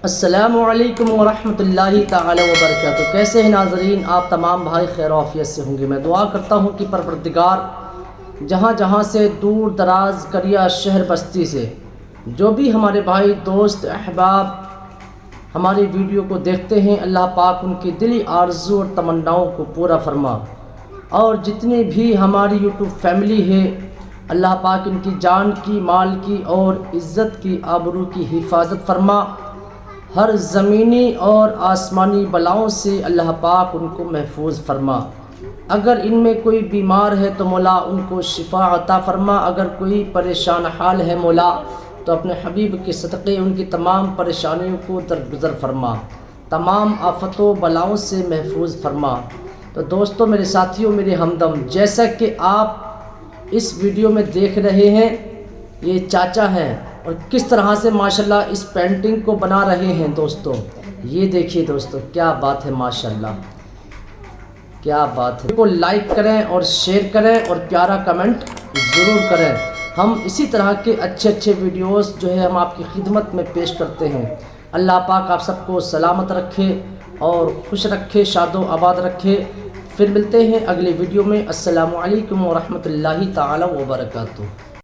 السلام علیکم ورحمۃ اللہ تعالی وبرکاتہ۔ کیسے ہیں ناظرین؟ آپ تمام بھائی خیر و عافیت سے ہوں گے۔ میں دعا کرتا ہوں کہ پروردگار جہاں جہاں سے دور دراز قریہ شہر بستی سے جو بھی ہمارے بھائی دوست احباب ہماری ویڈیو کو دیکھتے ہیں، اللہ پاک ان کی دلی آرزو اور تمناؤں کو پورا فرما، اور جتنی بھی ہماری یوٹیوب فیملی ہے اللہ پاک ان کی جان کی، مال کی اور عزت کی، آبرو کی حفاظت فرما۔ ہر زمینی اور آسمانی بلاؤں سے اللہ پاک ان کو محفوظ فرما۔ اگر ان میں کوئی بیمار ہے تو مولا ان کو شفا عطا فرما، اگر کوئی پریشان حال ہے مولا تو اپنے حبیب کے صدقے ان کی تمام پریشانیوں کو درگزر فرما، تمام آفت و بلاؤں سے محفوظ فرما۔ تو دوستو، میرے ساتھیوں، میرے ہمدم، جیسا کہ آپ اس ویڈیو میں دیکھ رہے ہیں، یہ چاچا ہیں اور کس طرح سے ماشاءاللہ اس پینٹنگ کو بنا رہے ہیں۔ دوستو یہ دیکھیے، دوستو کیا بات ہے، ماشاءاللہ کیا بات ہے۔ کو لائک کریں اور شیئر کریں اور پیارا کمنٹ ضرور کریں۔ ہم اسی طرح کے اچھے ویڈیوز جو ہے ہم آپ کی خدمت میں پیش کرتے ہیں۔ اللہ پاک آپ سب کو سلامت رکھے اور خوش رکھے، شاد و آباد رکھے۔ پھر ملتے ہیں اگلی ویڈیو میں۔ السلام علیکم ورحمۃ اللہ تعالی وبرکاتہ۔